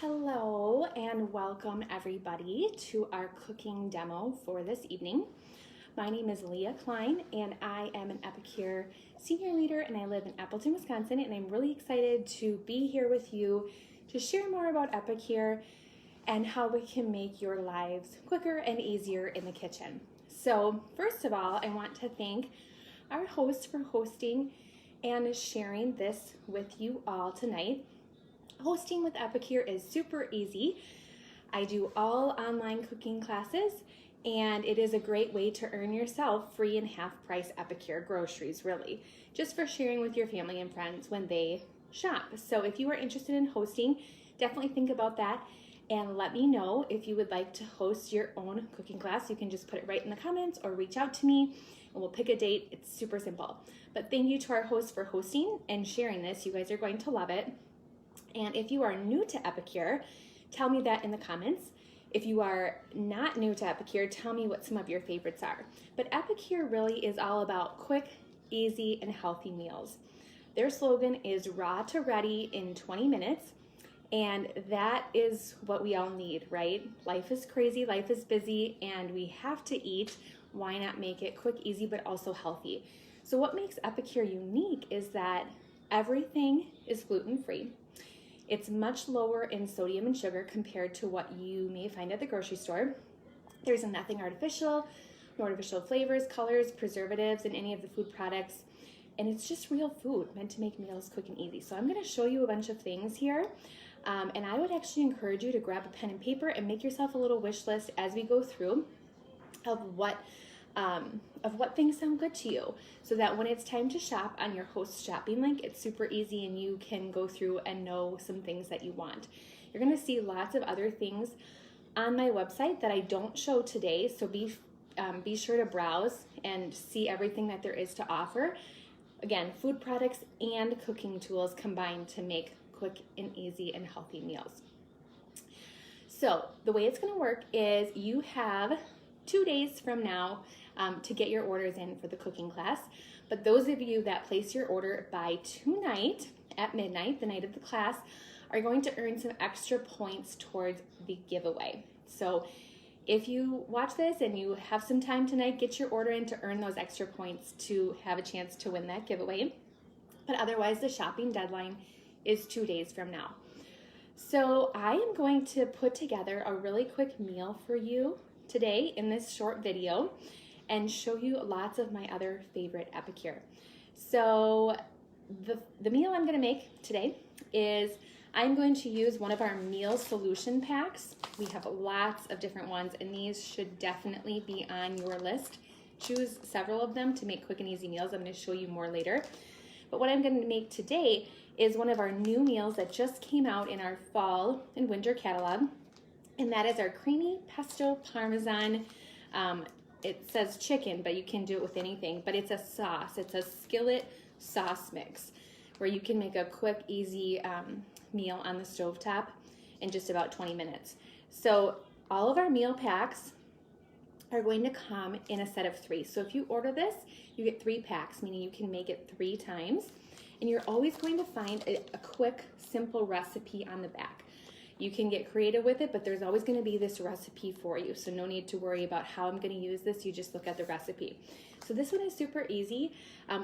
Hello and welcome everybody to our cooking demo for this evening. My name is Leah Klein and I am an Epicure senior leader and I live in Appleton, Wisconsin, and I'm really excited to be here with you to share more about Epicure and how we can make your lives quicker and easier in the kitchen. So first of all, I want to thank our host for hosting and sharing this with you all tonight. Hosting with Epicure is super easy. I do all online cooking classes, and it is a great way to earn yourself free and half-price Epicure groceries, really, just for sharing with your family and friends when they shop. So if you are interested in hosting, definitely think about that and let me know if you would like to host your own cooking class. You can just put it right in the comments or reach out to me and we'll pick a date. It's super simple. But thank you to our host for hosting and sharing this. You guys are going to love it. And if you are new to Epicure, tell me that in the comments. If you are not new to Epicure, tell me what some of your favorites are. But Epicure really is all about quick, easy, and healthy meals. Their slogan is raw to ready in 20 minutes. And that is what we all need, right? Life is crazy, life is busy, and we have to eat. Why not make it quick, easy, but also healthy? So what makes Epicure unique is that everything is gluten-free. It's much lower in sodium and sugar compared to what you may find at the grocery store. There's nothing artificial, no artificial flavors, colors, preservatives in any of the food products. And it's just real food meant to make meals quick and easy. So I'm gonna show you a bunch of things here. And I would actually encourage you to grab a pen and paper and make yourself a little wish list as we go through of what things sound good to you, so that when it's time to shop on your host shopping link, it's super easy and you can go through and know some things that you want. You're gonna see lots of other things on my website that I don't show today, so be sure to browse and see everything that there is to offer. Again, food products and cooking tools combined to make quick and easy and healthy meals. So the way it's gonna work is you have 2 days from now to get your orders in for the cooking class. But those of you that place your order by tonight at midnight, the night of the class, are going to earn some extra points towards the giveaway. So if you watch this and you have some time tonight, get your order in to earn those extra points to have a chance to win that giveaway. But otherwise, the shopping deadline is 2 days from now. So I am going to put together a really quick meal for you today in this short video and show you lots of my other favorite Epicure. So the meal I'm gonna make today is I'm going to use one of our meal solution packs. We have lots of different ones and these should definitely be on your list. Choose several of them to make quick and easy meals. I'm gonna show you more later. But what I'm gonna make today is one of our new meals that just came out in our fall and winter catalog. And that is our creamy pesto parmesan. It says chicken, but you can do it with anything. But it's a sauce. It's a skillet sauce mix where you can make a quick, easy meal on the stovetop in just about 20 minutes. So all of our meal packs are going to come in a set of 3. So if you order this, you get 3 packs, meaning you can make it 3 times. And you're always going to find a quick, simple recipe on the back. You can get creative with it, but there's always going to be this recipe for you. So no need to worry about how I'm going to use this. You just look at the recipe. So this one is super easy.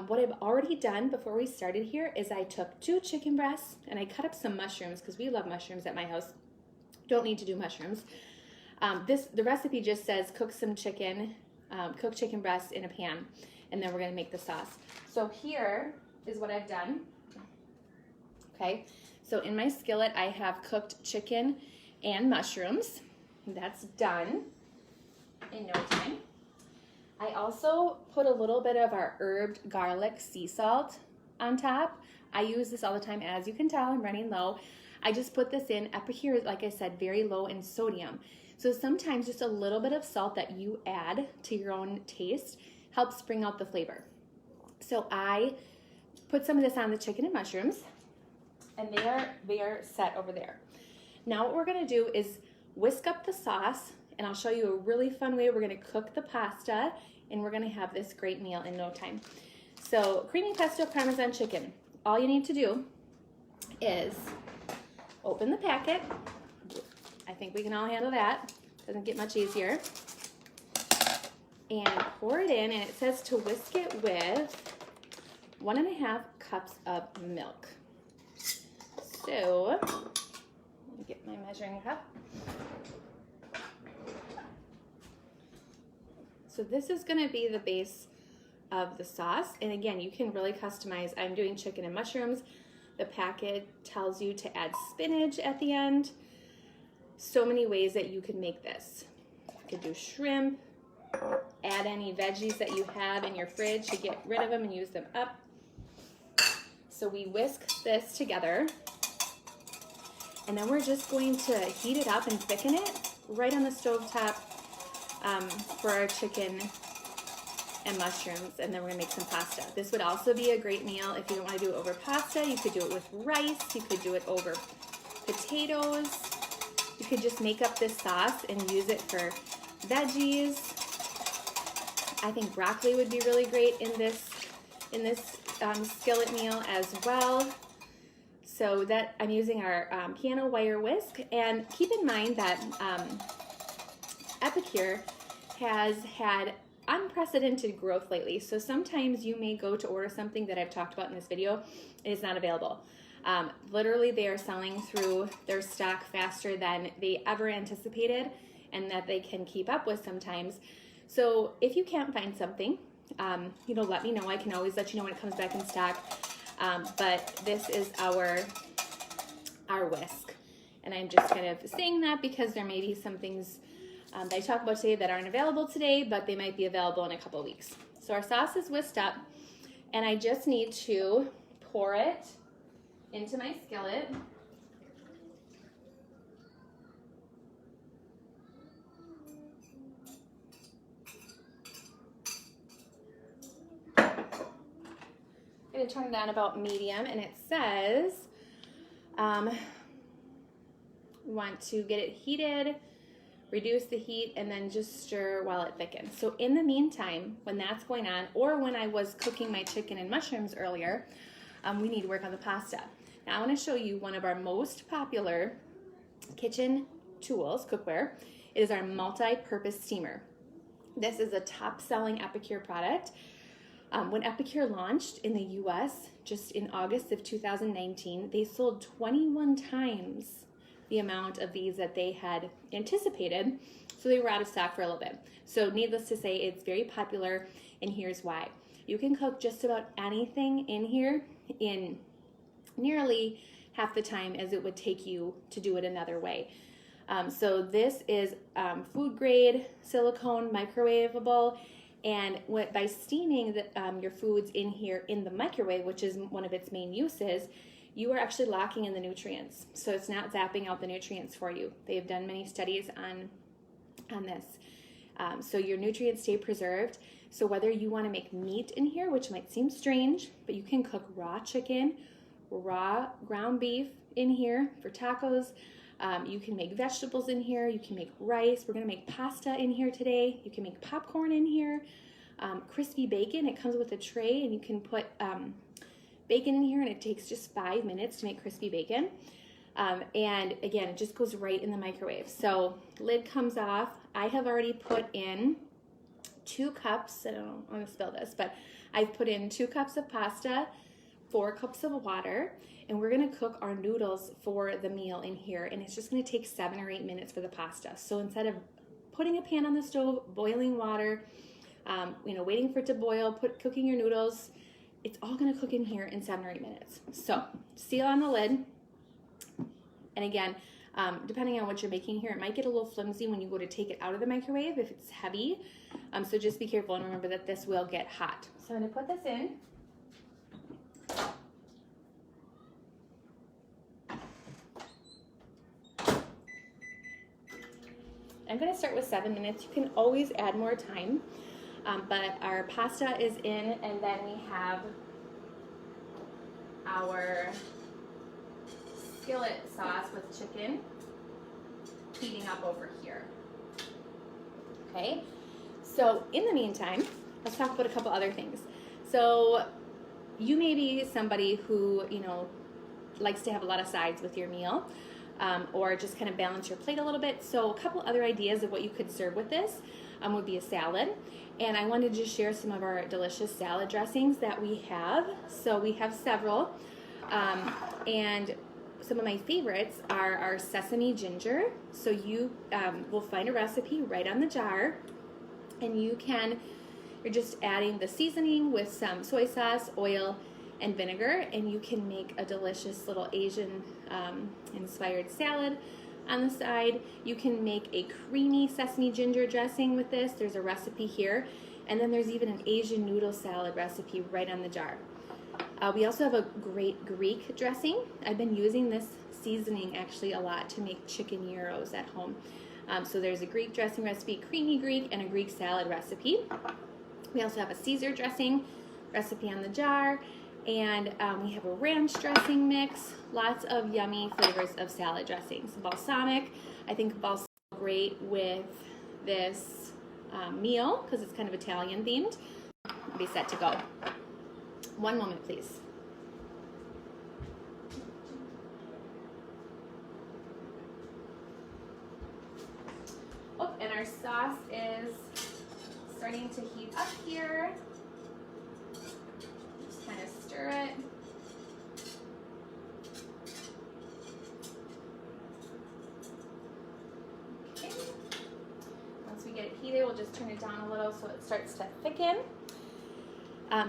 What I've already done before we started here is I took 2 chicken breasts and I cut up some mushrooms because we love mushrooms at my house. Don't need to do mushrooms. The recipe just says cook some chicken, cook chicken breasts in a pan, and then we're going to make the sauce. So here is what I've done. Okay. So in my skillet, I have cooked chicken and mushrooms. That's done in no time. I also put a little bit of our herbed garlic sea salt on top. I use this all the time. As you can tell, I'm running low. I just put this in. Epicure is, like I said, very low in sodium. So sometimes just a little bit of salt that you add to your own taste helps bring out the flavor. So I put some of this on the chicken and mushrooms. And they are set over there. Now what we're gonna do is whisk up the sauce, and I'll show you a really fun way we're gonna cook the pasta, and we're gonna have this great meal in no time. So creamy pesto parmesan chicken. All you need to do is open the packet, think we can all handle that. Doesn't get much easier. And pour it in, and it says to whisk it with 1.5 cups of milk. So, let me get my measuring cup. So this is gonna be the base of the sauce. And again, you can really customize. I'm doing chicken and mushrooms. The packet tells you to add spinach at the end. So many ways that you can make this. You could do shrimp, add any veggies that you have in your fridge to get rid of them and use them up. So we whisk this together, and then we're just going to heat it up and thicken it right on the stovetop for our chicken and mushrooms, and then we're gonna make some pasta. This would also be a great meal if you don't want to do it over pasta. You could do it with rice, you could do it over potatoes. You could just make up this sauce and use it for veggies. I think broccoli would be really great in this skillet meal as well. So that I'm using our piano wire whisk, and keep in mind that Epicure has had unprecedented growth lately. So sometimes you may go to order something that I've talked about in this video, and it's not available. Literally, they are selling through their stock faster than they ever anticipated and that they can keep up with sometimes. So if you can't find something, let me know. I can always let you know when it comes back in stock. But this is our whisk. And I'm just kind of saying that because there may be some things that I talk about today that aren't available today, but they might be available in a couple of weeks. So our sauce is whisked up, and I just need to pour it into my skillet. I'm going to turn it on about medium, and it says we want to get it heated, reduce the heat, and then just stir while it thickens. So in the meantime, when that's going on, or when I was cooking my chicken and mushrooms earlier, we need to work on the pasta. Now I want to show you one of our most popular kitchen tools, cookware. It is our multi-purpose steamer. This is a top-selling Epicure product. When Epicure launched in the US just in August of 2019, they sold 21 times the amount of these that they had anticipated, so they were out of stock for a little bit. So needless to say, it's very popular, and here's why. You can cook just about anything in here in nearly half the time as it would take you to do it another way. So this is food grade, silicone, microwavable, and by steaming your foods in here in the microwave, which is one of its main uses, you are actually locking in the nutrients. So it's not zapping out the nutrients for you. They have done many studies on this. So your nutrients stay preserved. So whether you want to make meat in here, which might seem strange, but you can cook raw chicken, raw ground beef in here for tacos. You can make vegetables in here. You can make rice. We're going to make pasta in here today. You can make popcorn in here. Crispy bacon. It comes with a tray, and you can put bacon in here, and it takes just 5 minutes to make crispy bacon. And again, it just goes right in the microwave. So lid comes off. I have already put in 2 cups. I don't want to spill this, but I've put in 2 cups of pasta, 4 cups of water, and we're going to cook our noodles for the meal in here. And it's just going to take 7 or 8 minutes for the pasta. So instead of putting a pan on the stove, boiling water, waiting for it to boil, cooking your noodles, it's all going to cook in here in 7 or 8 minutes. So seal on the lid. And again, depending on what you're making here, it might get a little flimsy when you go to take it out of the microwave if it's heavy. So just be careful and remember that this will get hot. So I'm going to put this in. I'm going to start with 7 minutes. You can always add more time. But our pasta is in, and then we have our skillet sauce with chicken heating up over here. Okay, so in the meantime, let's talk about a couple other things. So you may be somebody who, likes to have a lot of sides with your meal. or just kind of balance your plate a little bit. So a couple other ideas of what you could serve with this would be a salad. And I wanted to just share some of our delicious salad dressings that we have. So we have several. And some of my favorites are our sesame ginger. So you will find a recipe right on the jar. And you're just adding the seasoning with some soy sauce, oil, and vinegar. And you can make a delicious little Asian inspired salad on the side. You can make a creamy sesame ginger dressing with this. There's a recipe here. And then there's even an Asian noodle salad recipe right on the jar. We also have a great Greek dressing. I've been using this seasoning actually a lot to make chicken gyros at home. So there's a Greek dressing recipe, creamy Greek, and a Greek salad recipe. We also have a Caesar dressing recipe on the jar. And we have a ranch dressing mix, lots of yummy flavors of salad dressings. Balsamic, I think balsamic is great with this meal because it's kind of Italian themed. We'll be set to go. One moment, please. Oh, and our sauce is starting to heat up here. Just kind of stir it. Okay. Once we get it heated, we'll just turn it down a little so it starts to thicken.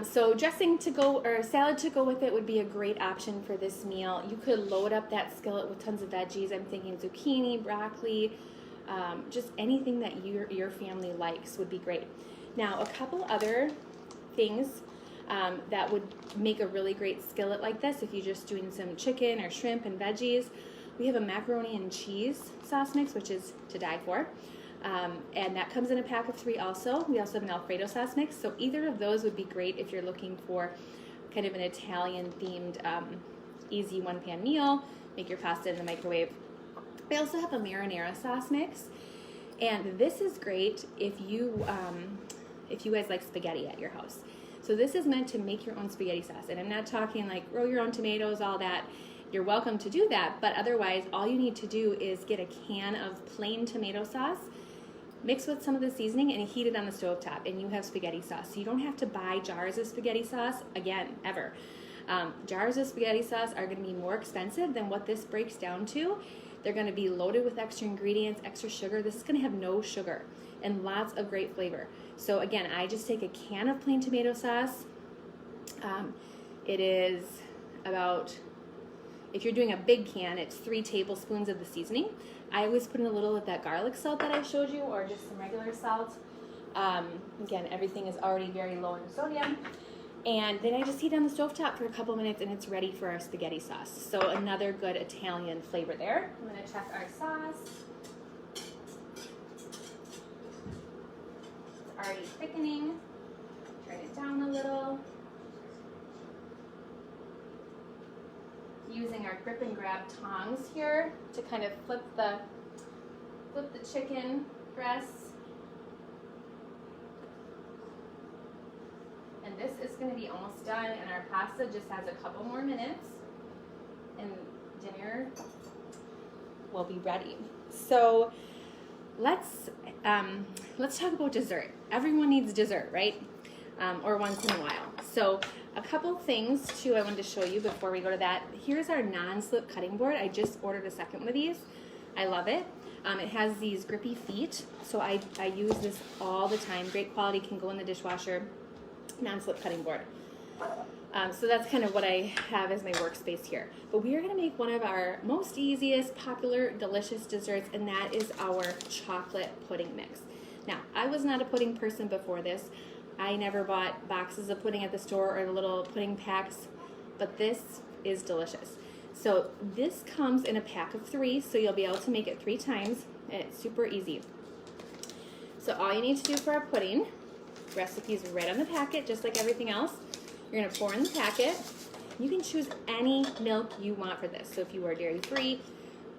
So dressing to go or salad to go with it would be a great option for this meal. You could load up that skillet with tons of veggies. I'm thinking zucchini, broccoli, just anything that your family likes would be great. Now, a couple other things that would make a really great skillet like this, if you're just doing some chicken or shrimp and veggies, we have a macaroni and cheese sauce mix, which is to die for. And that comes in a pack of 3 also. We also have an Alfredo sauce mix. So either of those would be great if you're looking for kind of an Italian themed easy one-pan meal. Make your pasta in the microwave. We also have a marinara sauce mix. And this is great if you guys like spaghetti at your house. So this is meant to make your own spaghetti sauce. And I'm not talking like grow your own tomatoes, all that. You're welcome to do that. But otherwise, all you need to do is get a can of plain tomato sauce, mix with some of the seasoning, and heat it on the stovetop, and you have spaghetti sauce. So you don't have to buy jars of spaghetti sauce, again, ever. Jars of spaghetti sauce are going to be more expensive than what this breaks down to. They're going to be loaded with extra ingredients, extra sugar. This is going to have no sugar and lots of great flavor. So again, I just take a can of plain tomato sauce. It is about, if you're doing a big can, it's 3 tablespoons of the seasoning. I always put in a little of that garlic salt that I showed you, or just some regular salt. Again, everything is already very low in sodium. And then I just heat on the stovetop for a couple minutes and it's ready for our spaghetti sauce. So another good Italian flavor there. I'm gonna check our sauce. It's already thickening. Turn it down a little. Using our grip and grab tongs here to kind of flip the chicken breasts. And this is going to be almost done, and our pasta just has a couple more minutes, and dinner will be ready. So let's talk about dessert. Everyone needs dessert, right? Or once in a while. So a couple things too I wanted to show you before we go to that. Here's our non-slip cutting board. I just ordered a second one of these. I love it. It has these grippy feet, so I use this all the time. Great quality, can go in the dishwasher. Non-slip cutting board. So that's kind of what I have as my workspace here. But we are going to make one of our most easiest, popular, delicious desserts, and that is our chocolate pudding mix. Now, I was not a pudding person before this. I never bought boxes of pudding at the store or the little pudding packs, but this is delicious. So this comes in a pack of 3, so you'll be able to make it 3 times, and it's super easy. So all you need to do for our pudding, recipe is right on the packet, just like everything else. You're going to pour in the packet. You can choose any milk you want for this. So if you are dairy-free,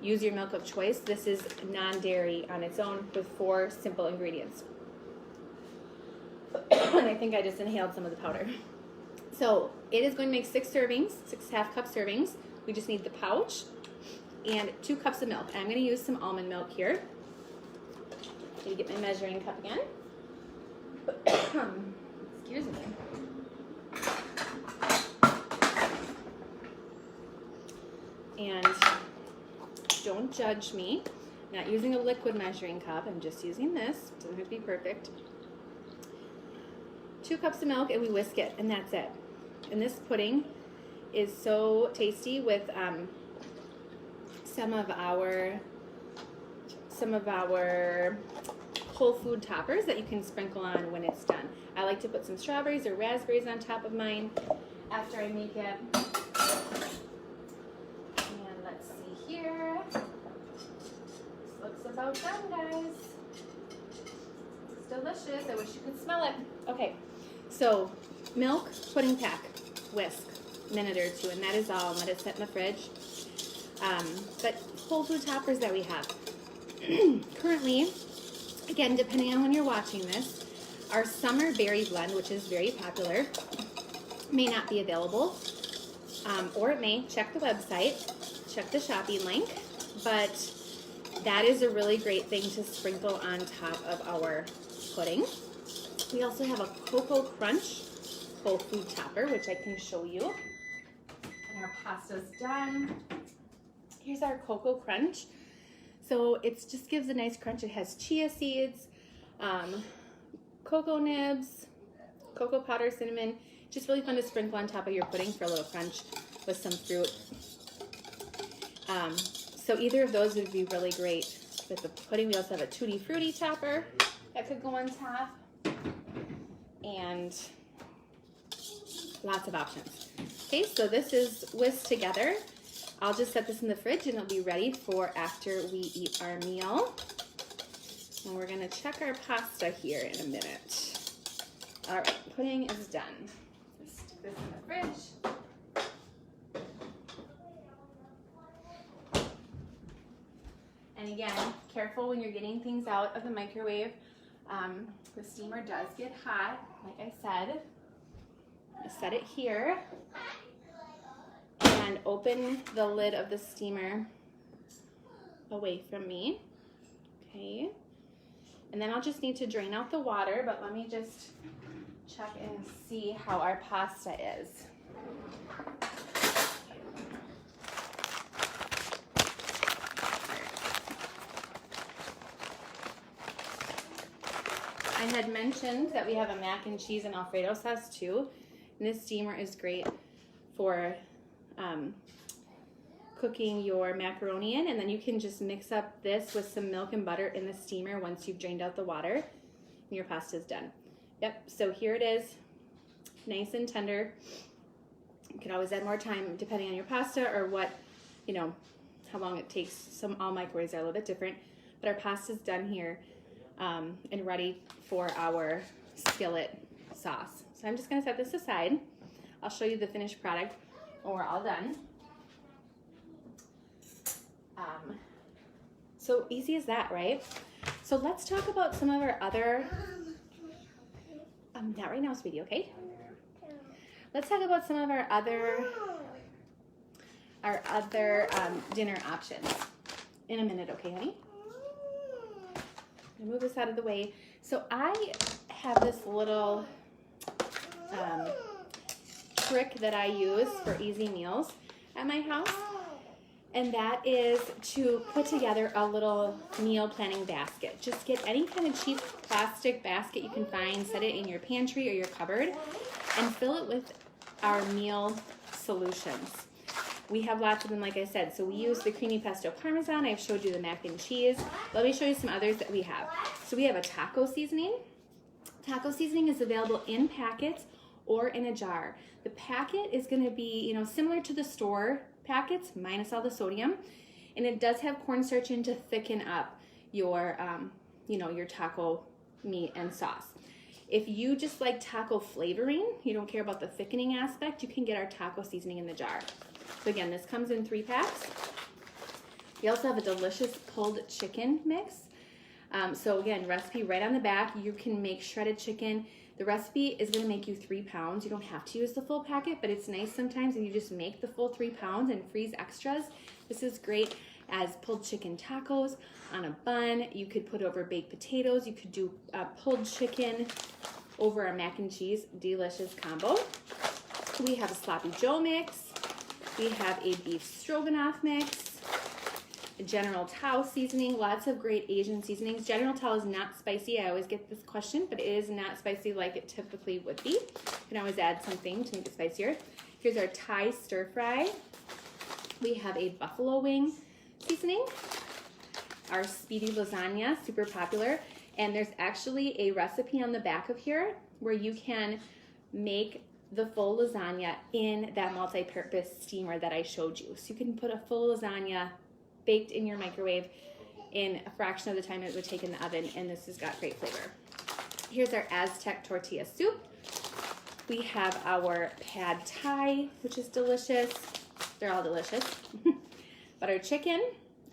use your milk of choice. This is non-dairy on its own with 4 simple ingredients. And I think I just inhaled some of the powder. So it is going to make 6 servings, 6 half-cup servings. We just need the pouch and 2 cups of milk. And I'm going to use some almond milk here. Let me get my measuring cup again. Excuse me. And don't judge me. I'm not using a liquid measuring cup. I'm just using this. It doesn't have to be perfect. 2 cups of milk, and we whisk it, and that's it. And this pudding is so tasty with some of our whole food toppers that you can sprinkle on when it's done. I like to put some strawberries or raspberries on top of mine after I make it. And let's see here. This looks about done, guys. It's delicious. I wish you could smell it. Okay, so milk, pudding pack, whisk, minute or 2, and that is all. Let it sit in the fridge. But whole food toppers that we have. Currently, again, depending on when you're watching this, our summer berry blend, which is very popular, may not be available, or it may. Check the website, check the shopping link, but that is a really great thing to sprinkle on top of our pudding. We also have a Cocoa Crunch whole food topper, which I can show you. And our pasta's done. Here's our Cocoa Crunch. So it just gives a nice crunch. It has chia seeds, cocoa nibs, cocoa powder, cinnamon. Just really fun to sprinkle on top of your pudding for a little crunch with some fruit. So either of those would be really great with the pudding. We also have a Tutti Frutti topper that could go on top. And lots of options. Okay, so this is whisked together. I'll just set this in the fridge and it'll be ready for after we eat our meal. And we're gonna check our pasta here in a minute. All right, pudding is done. Let's stick this in the fridge. And again, careful when you're getting things out of the microwave. The steamer does get hot, like I said. I set it here. And open the lid of the steamer away from me. Okay. And then I'll just need to drain out the water, but let me just check and see how our pasta is. I had mentioned that we have a mac and cheese and Alfredo sauce too. And this steamer is great for cooking your macaroni in, and then you can just mix up this with some milk and butter in the steamer once you've drained out the water, and your pasta's done. Yep, so here it is, nice and tender. You can always add more time depending on your pasta or what, you know, how long it takes. All microwaves are a little bit different, but our pasta's done here and ready for our skillet sauce. So I'm just gonna set this aside. I'll show you the finished product when we're all done. So easy as that, right? So let's talk about some of our other, not right now, sweetie, okay? Let's talk about some of our other dinner options in a minute, okay, honey? I'm gonna move this out of the way. So I have this little trick that I use for easy meals at my house, and that is to put together a little meal planning basket. Just get any kind of cheap plastic basket you can find, set it in your pantry or your cupboard, and fill it with our meal solutions. We have lots of them, like I said. So we use the creamy pesto parmesan. I've showed you the mac and cheese. Let me show you some others that we have. So we have a taco seasoning. Taco seasoning is available in packets or in a jar. The packet is going to be, similar to the store packets, minus all the sodium, and it does have cornstarch in to thicken up your, your taco meat and sauce. If you just like taco flavoring, you don't care about the thickening aspect, you can get our taco seasoning in the jar. So again, this comes in 3 packs. We also have a delicious pulled chicken mix. So again, recipe right on the back. You can make shredded chicken. The recipe is going to make you 3 pounds. You don't have to use the full packet, but it's nice sometimes if you just make the full 3 pounds and freeze extras. This is great. as pulled chicken tacos on a bun. You could put over baked potatoes. You could do pulled chicken over a mac and cheese, delicious combo. We have a sloppy Joe mix. We have a beef stroganoff mix, a General Tao seasoning, lots of great Asian seasonings. General Tao is not spicy. I always get this question, but it is not spicy like it typically would be. You can always add something to make it spicier. Here's our Thai stir fry. We have a buffalo wing seasoning. Our speedy lasagna, super popular. And there's actually a recipe on the back of here where you can make the full lasagna in that multi-purpose steamer that I showed you. So you can put a full lasagna baked in your microwave in a fraction of the time it would take in the oven, and this has got great flavor. Here's our Aztec tortilla soup. We have our pad thai, which is delicious. They're all delicious. Butter chicken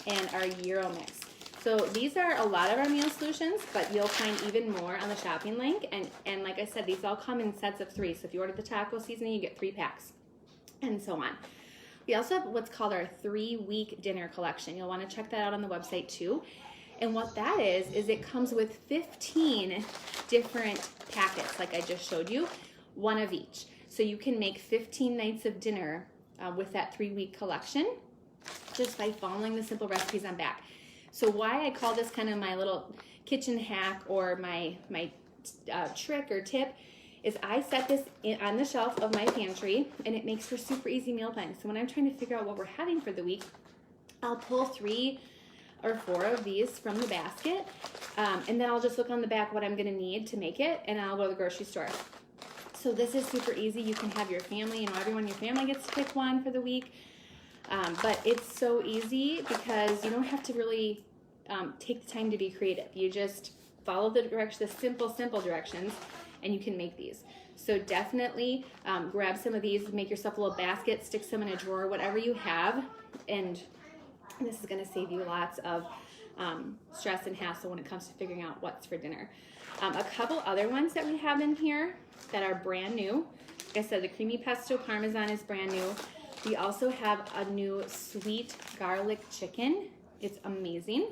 and our gyro mix. So these are a lot of our meal solutions, but you'll find even more on the shopping link. And like I said, these all come in sets of 3. So if you order the taco seasoning, you get 3 packs and so on. We also have what's called our 3-week dinner collection. You'll want to check that out on the website too. And what that is it comes with 15 different packets, like I just showed you, 1 of each. So you can make 15 nights of dinner with that 3-week collection just by following the simple recipes on back. So why I call this kind of my little kitchen hack or my trick or tip is I set this on the shelf of my pantry, and it makes for super easy meal planning. So when I'm trying to figure out what we're having for the week, I'll pull 3 or 4 of these from the basket, and then I'll just look on the back what I'm gonna need to make it, and I'll go to the grocery store. So this is super easy. You can have your family, everyone in your family gets to pick one for the week. But it's so easy because you don't have to really take the time to be creative. You just follow the simple directions, and you can make these. So definitely grab some of these, make yourself a little basket, stick some in a drawer, whatever you have, and this is gonna save you lots of stress and hassle when it comes to figuring out what's for dinner. A couple other ones that we have in here that are brand new. Like I said, the creamy pesto parmesan is brand new. We also have a new sweet garlic chicken. It's amazing.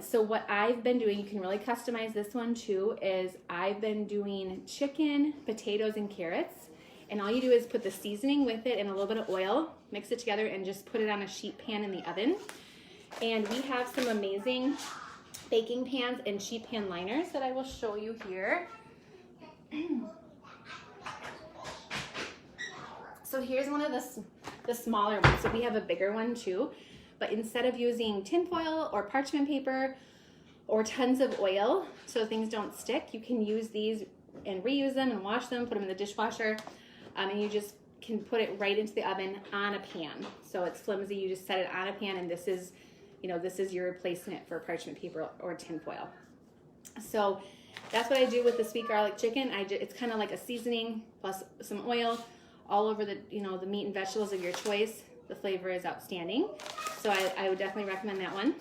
So what I've been doing, you can really customize this one too, is I've been doing chicken, potatoes, and carrots. And all you do is put the seasoning with it and a little bit of oil, mix it together, and just put it on a sheet pan in the oven. And we have some amazing baking pans and sheet pan liners that I will show you here. So here's one of the smaller ones. So we have a bigger one too, but instead of using tin foil or parchment paper or tons of oil so things don't stick, you can use these and reuse them and wash them, put them in the dishwasher, and you just can put it right into the oven on a pan. So it's flimsy, you just set it on a pan, and this is your replacement for parchment paper or tin foil. So that's what I do with the sweet garlic chicken. It's kind of like a seasoning plus some oil all over the the meat and vegetables of your choice. The flavor is outstanding. So I would definitely recommend that one.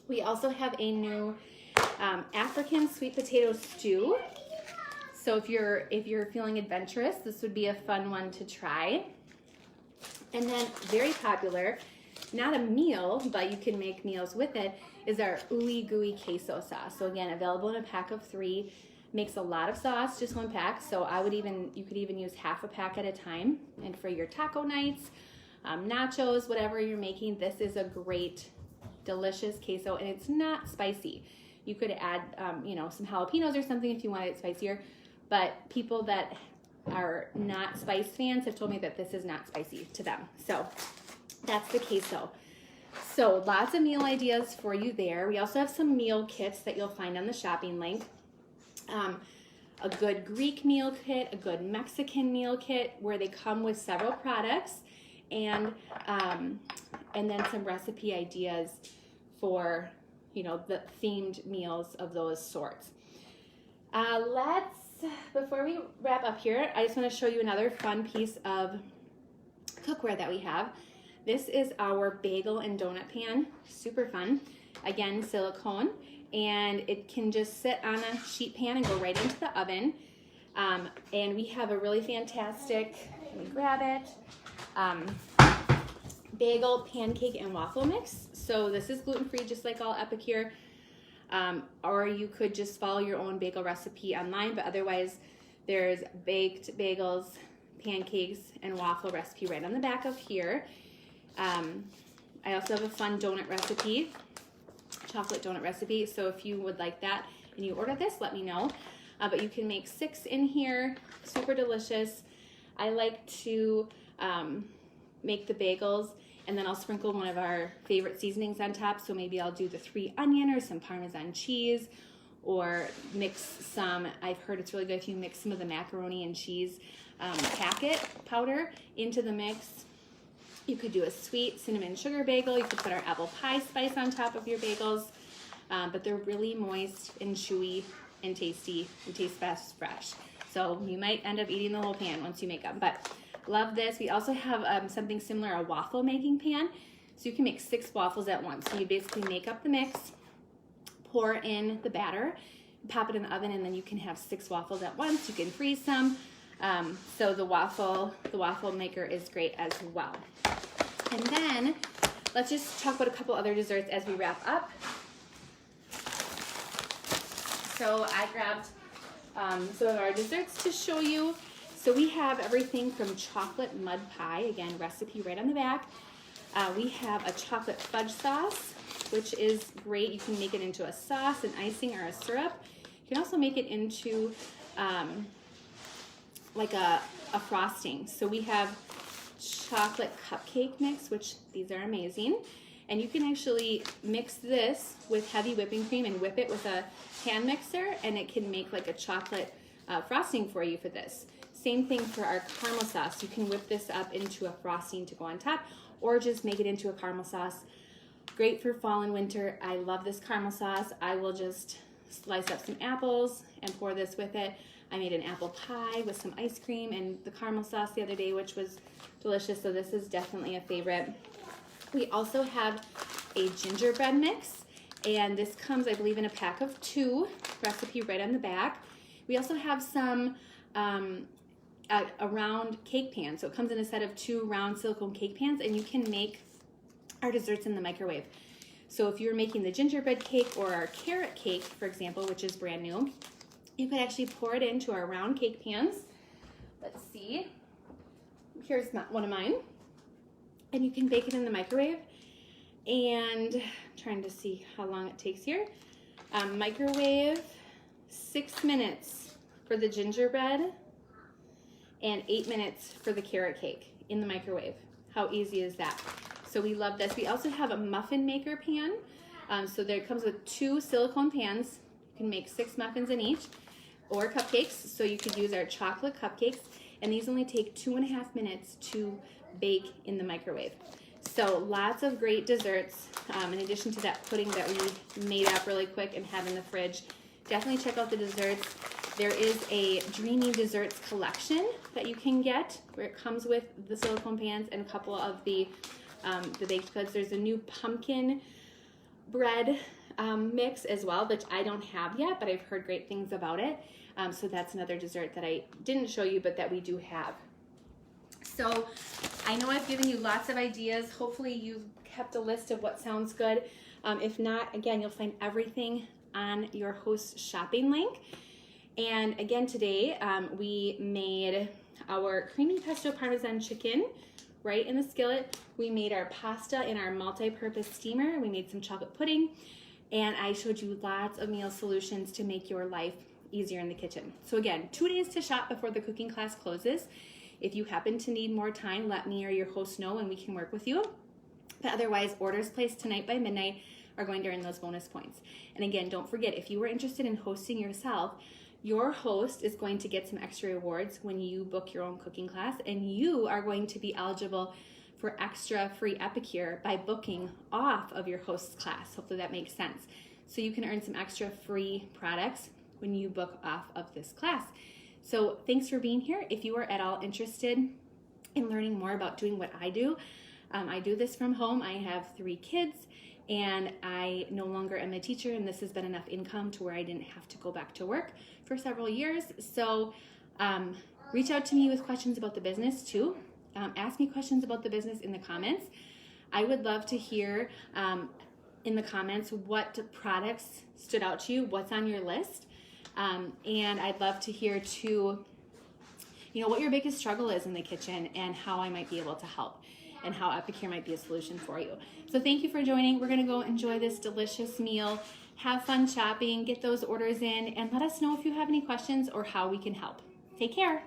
We also have a new African sweet potato stew. So if you're feeling adventurous, this would be a fun one to try. And then very popular, not a meal, but you can make meals with it, is our ooey gooey queso sauce. So again, available in a pack of 3. Makes a lot of sauce, just 1 pack. So you could even use half a pack at a time. And for your taco nights, nachos, whatever you're making, this is a great, delicious queso, and it's not spicy. You could add, some jalapenos or something if you want it spicier. But people that are not spice fans have told me that this is not spicy to them. So that's the queso. So lots of meal ideas for you there. We also have some meal kits that you'll find on the shopping link. A good Greek meal kit, a good Mexican meal kit, where they come with several products, and then some recipe ideas for the themed meals of those sorts. Before we wrap up here, I just want to show you another fun piece of cookware that we have. This is our bagel and donut pan, super fun. Again, silicone. And it can just sit on a sheet pan and go right into the oven. And we have a really fantastic, let me grab it. bagel, pancake, and waffle mix. So this is gluten-free, just like all Epicure. Or you could just follow your own bagel recipe online, but otherwise there's baked bagels, pancakes, and waffle recipe right on the back of here. I also have a fun donut recipe, chocolate donut recipe. So if you would like that and you order this, let me know. But you can make 6 in here, super delicious. I like to make the bagels, and then I'll sprinkle one of our favorite seasonings on top. So maybe I'll do the 3 onion or some Parmesan cheese, or mix some, I've heard it's really good if you mix some of the macaroni and cheese packet powder into the mix. You could do a sweet cinnamon sugar bagel. You could put our apple pie spice on top of your bagels, but they're really moist and chewy and tasty and taste best fresh. So you might end up eating the whole pan once you make them, but love this. We also have something similar, a waffle making pan. So you can make 6 waffles at once. So you basically make up the mix, pour in the batter, pop it in the oven, and then you can have 6 waffles at once. You can freeze some. So the waffle maker is great as well. And then let's just talk about a couple other desserts as we wrap up. So I grabbed some of our desserts to show you. So we have everything from chocolate mud pie, again, recipe right on the back. We have a chocolate fudge sauce, which is great. You can make it into a sauce, an icing, or a syrup. You can also make it into like a frosting. So we have chocolate cupcake mix, which these are amazing. And you can actually mix this with heavy whipping cream and whip it with a hand mixer, and it can make like a chocolate frosting for you for this. Same thing for our caramel sauce. You can whip this up into a frosting to go on top, or just make it into a caramel sauce. Great for fall and winter. I love this caramel sauce. I will just slice up some apples and pour this with it. I made an apple pie with some ice cream and the caramel sauce the other day, which was delicious. So this is definitely a favorite. We also have a gingerbread mix, and this comes, I believe, in a pack of 2, recipe right on the back. We also have some a round cake pan. So it comes in a set of 2 round silicone cake pans, and you can make our desserts in the microwave. So if you're making the gingerbread cake or our carrot cake, for example, which is brand new, you could actually pour it into our round cake pans. Let's see. Here's one of mine. And you can bake it in the microwave. And I'm trying to see how long it takes here. Microwave 6 minutes for the gingerbread and 8 minutes for the carrot cake in the microwave. How easy is that? So we love this. We also have a muffin maker pan. So there it comes with 2 silicone pans. You can make 6 muffins in each, or cupcakes. So you could use our chocolate cupcakes, and these only take 2.5 minutes to bake in the microwave. So lots of great desserts, in addition to that pudding that we made up really quick and have in the fridge. Definitely check out the desserts. There is a Dreamy Desserts collection that you can get, where it comes with the silicone pans and a couple of the baked goods. There's a new pumpkin bread mix as well, which I don't have yet, but I've heard great things about it. So that's another dessert that I didn't show you, but that we do have. So I know I've given you lots of ideas. Hopefully you've kept a list of what sounds good. If not, again, you'll find everything on your host shopping link. And again, today we made our creamy pesto parmesan chicken right in the skillet. We made our pasta in our multi-purpose steamer. We made some chocolate pudding, and I showed you lots of meal solutions to make your life easier in the kitchen. So again, 2 days to shop before the cooking class closes. If you happen to need more time, let me or your host know and we can work with you. But otherwise, orders placed tonight by midnight are going to earn those bonus points. And again, don't forget, if you were interested in hosting yourself, your host is going to get some extra rewards when you book your own cooking class, and you are going to be eligible for extra free Epicure by booking off of your host's class. Hopefully that makes sense. So you can earn some extra free products when you book off of this class. So thanks for being here. If you are at all interested in learning more about doing what I do this from home. I have 3 kids, and I no longer am a teacher, and this has been enough income to where I didn't have to go back to work for several years. So reach out to me with questions about the business too. Ask me questions about the business in the comments. I would love to hear in the comments what products stood out to you, what's on your list. And I'd love to hear too, what your biggest struggle is in the kitchen and how I might be able to help and how Epicure might be a solution for you. So thank you for joining. We're gonna go enjoy this delicious meal, have fun shopping, get those orders in, and let us know if you have any questions or how we can help. Take care.